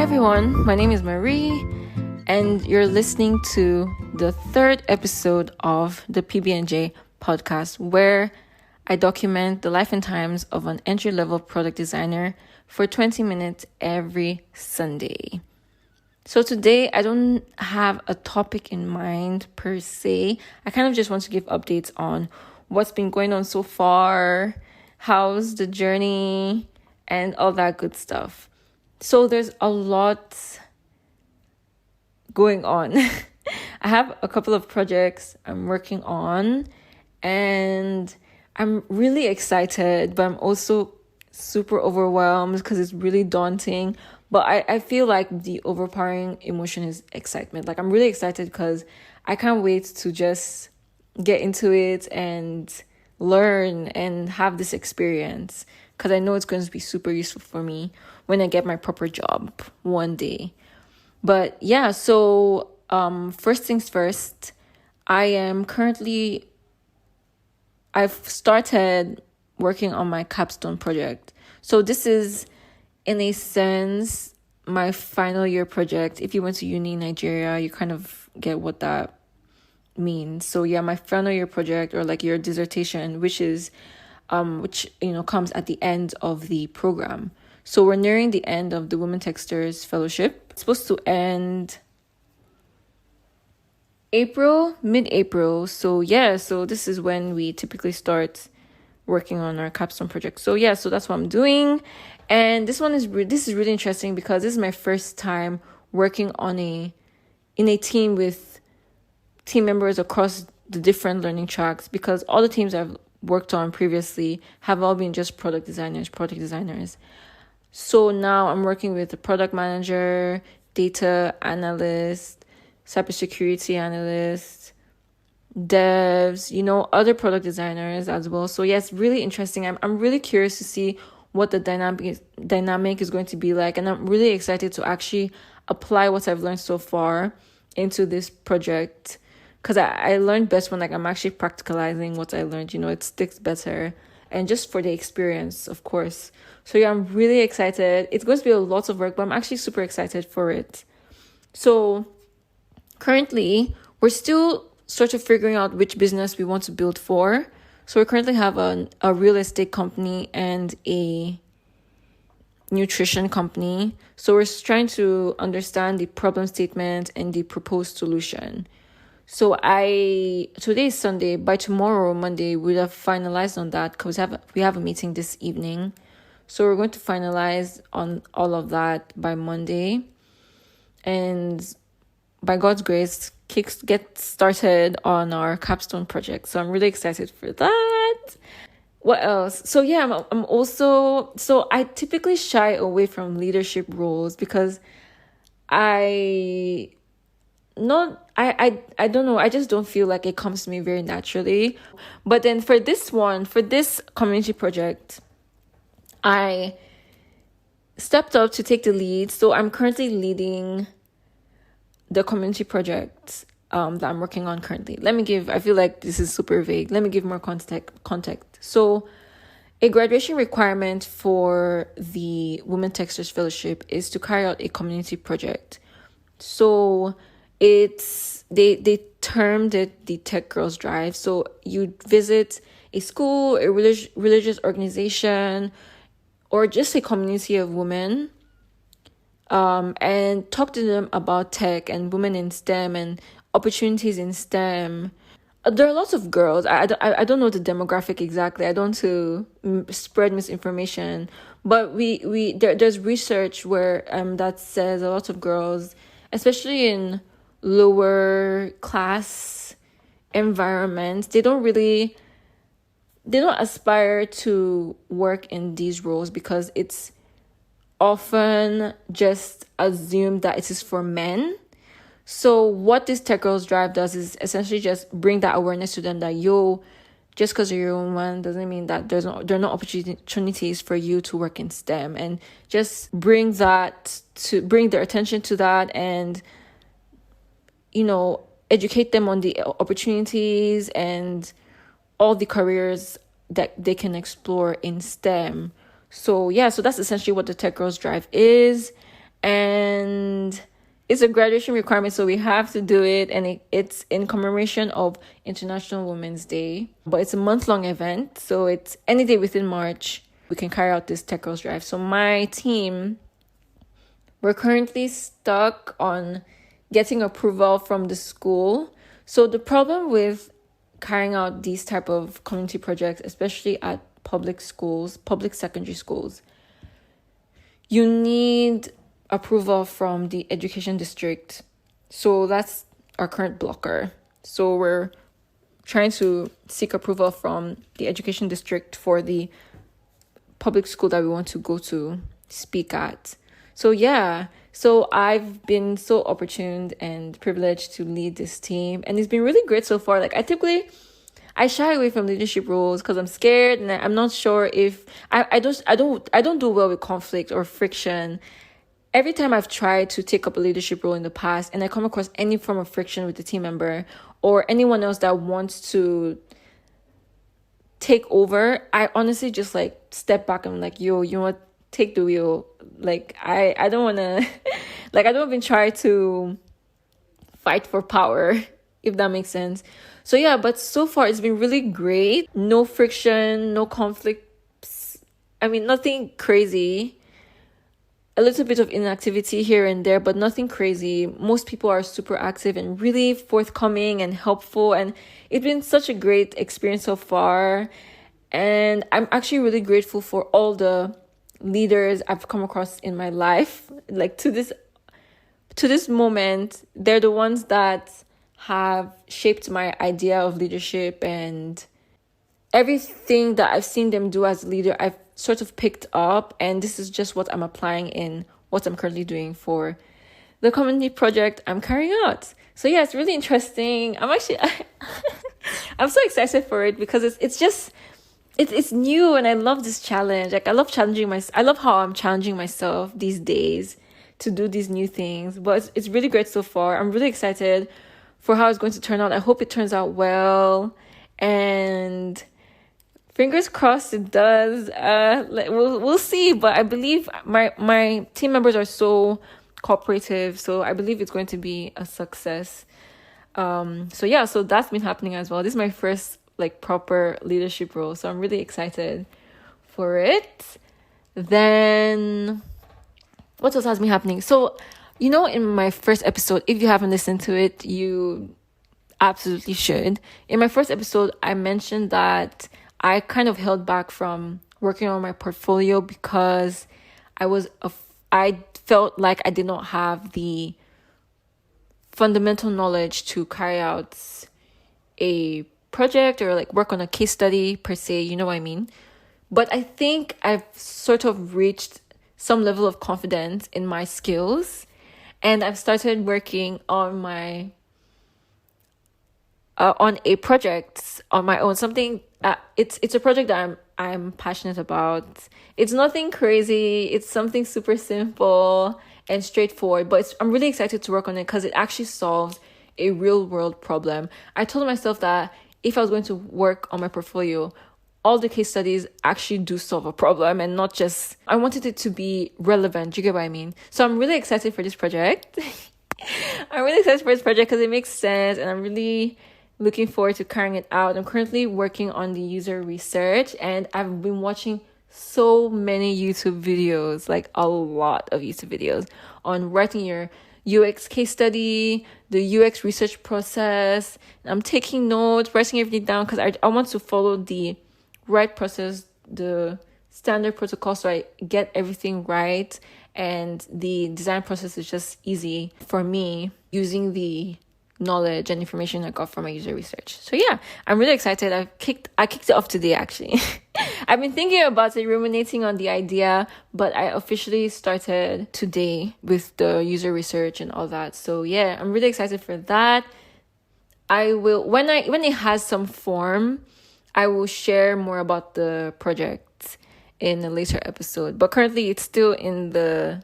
everyone, my name is Marie, and you're listening to the third episode of the PB&J podcast, where I document the life and times of an entry-level product designer for 20 minutes every Sunday. So today, I don't have a topic in mind per se. I kind of just want to give updates on what's been going on so far, how's the journey, and all that good stuff. So there's a lot going on. I have a couple of projects I'm working on, and I'm really excited, but I'm also super overwhelmed because it's really daunting. But I feel like the overpowering emotion is excitement. Like, I'm really excited because I can't wait to just get into it and learn and have this experience, because I know it's going to be super useful for me when I get my proper job one day. But yeah, so first things first, I've started working on my capstone project. So this is, in a sense, my final year project. If you went to uni in Nigeria, you kind of get what that means. So yeah, my final year project, or like your dissertation, which comes at the end of the program. So we're nearing the end of the Women Texters Fellowship. It's supposed to end mid-April. So yeah, so this is when we typically start working on our capstone project. So yeah, so that's what I'm doing. And this is really interesting because this is my first time working in a team with team members across the different learning tracks, because all the teams I've worked on previously have all been just product designers. So now I'm working with a product manager, data analyst, cybersecurity analyst, devs, other product designers as well. So yeah, it's really interesting. I'm really curious to see what the dynamic is going to be like, and I'm really excited to actually apply what I've learned so far into this project, because I learned best when I'm actually practicalizing what I learned. It sticks better, and just for the experience, of course. So yeah, I'm really excited. It's going to be a lot of work, but I'm actually super excited for it. So currently, we're still sort of figuring out which business we want to build for. So we currently have a real estate company and a nutrition company. So we're trying to understand the problem statement and the proposed solution. So today is Sunday. By tomorrow, Monday, we'll have finalized on that, because we have a meeting this evening. So we're going to finalize on all of that by Monday, and by God's grace, get started on our capstone project. So I'm really excited for that. What else? So yeah, I'm also, so I typically shy away from leadership roles because I don't know, I just don't feel like it comes to me very naturally. But then for this community project, I stepped up to take the lead. So I'm currently leading the community project that I'm working on currently. I feel like this is super vague. Let me give more context. So a graduation requirement for the Women Texters Fellowship is to carry out a community project. So they termed it the Tech Girls Drive. So you visit a school, a religious organization, or just a community of women, and talk to them about tech and women in STEM and opportunities in STEM. There are lots of girls. I don't know the demographic exactly. I don't want to spread misinformation, but there's research where that says a lot of girls, especially in lower class environments, they don't aspire to work in these roles because it's often just assumed that it is for men. So what this Tech Girls Drive does is essentially just bring that awareness to them that just because you're a woman doesn't mean that there are no opportunities for you to work in STEM, and just bring their attention to that, and educate them on the opportunities and all the careers that they can explore in STEM. So yeah, so that's essentially what the Tech Girls Drive is. and it's a graduation requirement, so we have to do it, and it's in commemoration of International Women's Day. But it's a month-long event, so it's any day within March we can carry out this Tech Girls Drive. So my team, we're currently stuck on getting approval from the school. So the problem with carrying out these type of community projects, especially at public schools, public secondary schools, you need approval from the education district. So that's our current blocker. So we're trying to seek approval from the education district for the public school that we want to go to speak at. So yeah, so I've been so opportuned and privileged to lead this team, and it's been really great so far. Like I shy away from leadership roles because I'm scared, and I'm not sure if I don't do well with conflict or friction. Every time I've tried to take up a leadership role in the past and I come across any form of friction with the team member or anyone else that wants to take over, I honestly just like step back and I'm like, yo, you know what, take the wheel. Like I don't want to like I don't even try to fight for power, if that makes sense. So yeah, but so far it's been really great. No friction, no conflicts. I mean, nothing crazy. A little bit of inactivity here and there, but nothing crazy. Most people are super active and really forthcoming and helpful, and it's been such a great experience so far. And I'm actually really grateful for all the leaders I've come across in my life. Like to this moment, they're the ones that have shaped my idea of leadership, and everything that I've seen them do as a leader, I've sort of picked up, and this is just what I'm applying in what I'm currently doing for the community project I'm carrying out. So yeah, it's really interesting. I'm so excited for it because it's new, and I love this challenge. Like I love I love how I'm challenging myself these days to do these new things. But it's really great so far. I'm really excited for how it's going to turn out. I hope it turns out well, and fingers crossed it does. We'll see, but I believe my team members are so cooperative, so I believe it's going to be a success. So yeah, so that's been happening as well. This is my first like proper leadership role, so I'm really excited for it. Then what else has been happening? So in my first episode, if you haven't listened to it, you absolutely should. In my first episode, I mentioned that I kind of held back from working on my portfolio because I felt like I did not have the fundamental knowledge to carry out a project or like work on a case study per se, you know what I mean? But I think I've sort of reached some level of confidence in my skills, and I've started working on my on a project on my own. Something it's a project that I'm passionate about. It's nothing crazy. It's something super simple and straightforward, but I'm really excited to work on it because it actually solves a real world problem. I told myself that if I was going to work on my portfolio, all the case studies actually do solve a problem and not just, I wanted it to be relevant. Do you get what I mean? So I'm really excited for this project. I'm really excited for this project because it makes sense, and I'm really looking forward to carrying it out. I'm currently working on the user research, and I've been watching so many YouTube videos, like a lot of YouTube videos on writing your UX case study, the UX research process. I'm taking notes, writing everything down because I want to follow the right process, the standard protocol, so I get everything right, and the design process is just easy for me using the knowledge and information I got from my user research. So yeah, I'm really excited. I kicked it off today actually. I've been thinking about it, ruminating on the idea, but I officially started today with the user research and all that. So yeah, I'm really excited for that. I will when it has some form, I will share more about the project in a later episode. But currently it's still in the,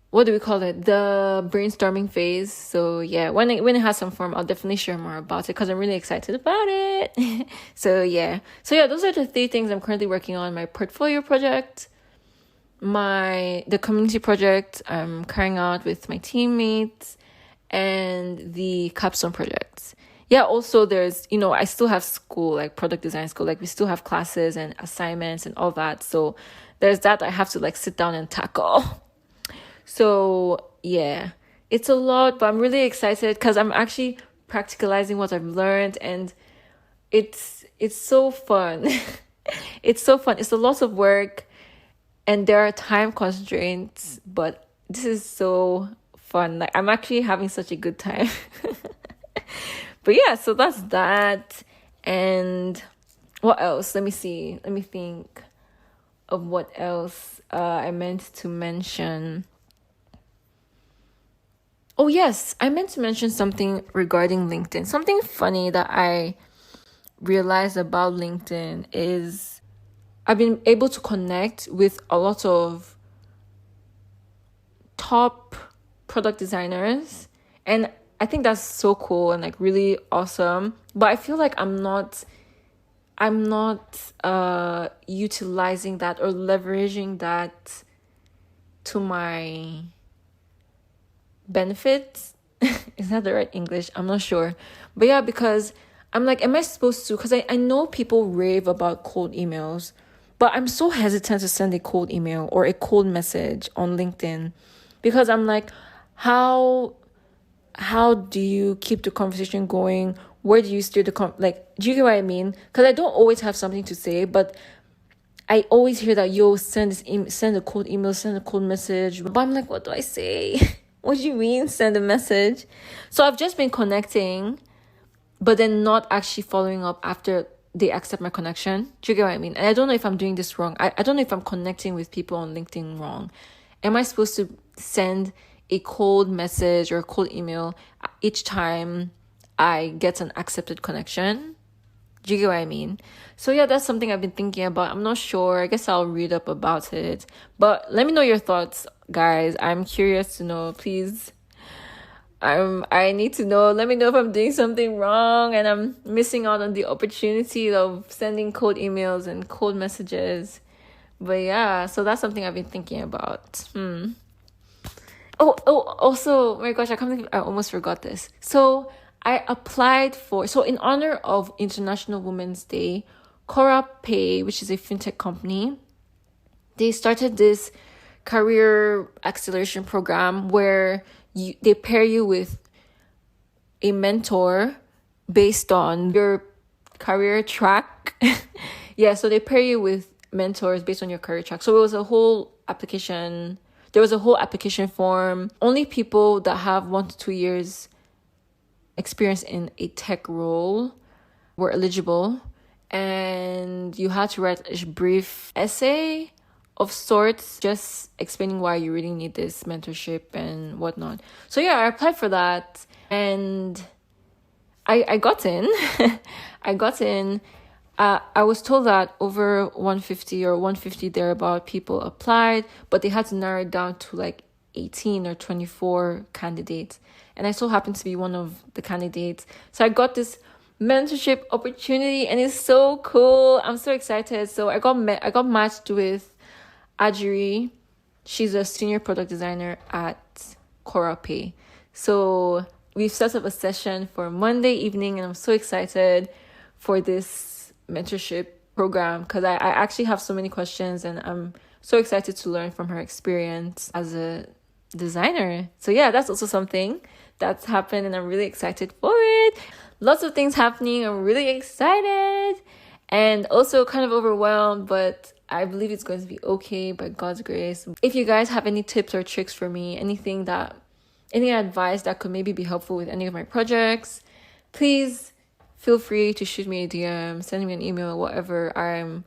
what do we call it? The brainstorming phase. So yeah, when it has some form, I'll definitely share more about it because I'm really excited about it. So yeah, those are the 3 things I'm currently working on: my portfolio project, the community project I'm carrying out with my teammates, and the capstone projects. Yeah, also there's, I still have school, like product design school, like we still have classes and assignments and all that. So there's that I have to like sit down and tackle. So yeah, it's a lot, but I'm really excited because I'm actually practicalizing what I've learned, and it's so fun. It's so fun. It's a lot of work, and there are time constraints, but this is so fun. Like I'm actually having such a good time. But yeah, so that's that. And what else? Let me see. Let me think of what else I meant to mention. Oh yes, I meant to mention something regarding LinkedIn. Something funny that I realized about LinkedIn is I've been able to connect with a lot of top product designers, and I think that's so cool and like really awesome. But I feel like I'm not utilizing that or leveraging that to my benefits. Is that the right English? I'm not sure. But yeah, because I'm like, am I supposed to? Because I know people rave about cold emails, but I'm so hesitant to send a cold email or a cold message on LinkedIn, because I'm like, how do you keep the conversation going? Where do you steer the like, do you get what I mean? Because I don't always have something to say, but I always hear that, send a cold email, send a cold message. But I'm like, what do I say? What do you mean send a message? So I've just been connecting, but then not actually following up after they accept my connection. Do you get what I mean? And I don't know if I'm doing this wrong. I don't know if I'm connecting with people on LinkedIn wrong. Am I supposed to send a cold message or a cold email each time I get an accepted connection? Do you get what I mean? So yeah, that's something I've been thinking about. I'm not sure. I guess I'll read up about it. But let me know your thoughts, guys. I'm curious to know. Please. I need to know. Let me know if I'm doing something wrong and I'm missing out on the opportunity of sending cold emails and cold messages. But yeah, so that's something I've been thinking about. Oh, also, my gosh, I almost forgot this. So I applied so in honor of International Women's Day, Kora, which is a fintech company, they started this career acceleration program where they pair you with a mentor based on your career track. Yeah, so they pair you with mentors based on your career track. So it was a whole application. There was a whole application form. Only people that have 1 to 2 years experience in a tech role were eligible. And you had to write a brief essay of sorts, just explaining why you really need this mentorship and whatnot. So yeah, I applied for that and I got in. I got in. I was told that over 150 or 150 thereabout people applied, but they had to narrow it down to like 18 or 24 candidates. And I so happened to be one of the candidates. So I got this mentorship opportunity and it's so cool. I'm so excited. So I got matched with Ajiri. She's a senior product designer at Kora. So we've set up a session for Monday evening and I'm so excited for this mentorship program because I actually have so many questions and I'm so excited to learn from her experience as a designer. So yeah, that's also something that's happened and I'm really excited for it. Lots of things happening. I'm really excited and also kind of overwhelmed, but I believe it's going to be okay by God's grace. If you guys have any tips or tricks for me, any advice that could maybe be helpful with any of my projects, please feel free to shoot me a DM, send me an email, whatever. I'm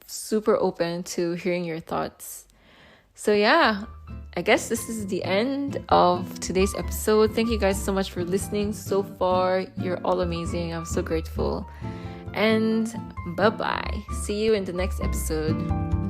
super open to hearing your thoughts. So yeah, I guess this is the end of today's episode. Thank you guys so much for listening so far. You're all amazing. I'm so grateful. And bye-bye. See you in the next episode.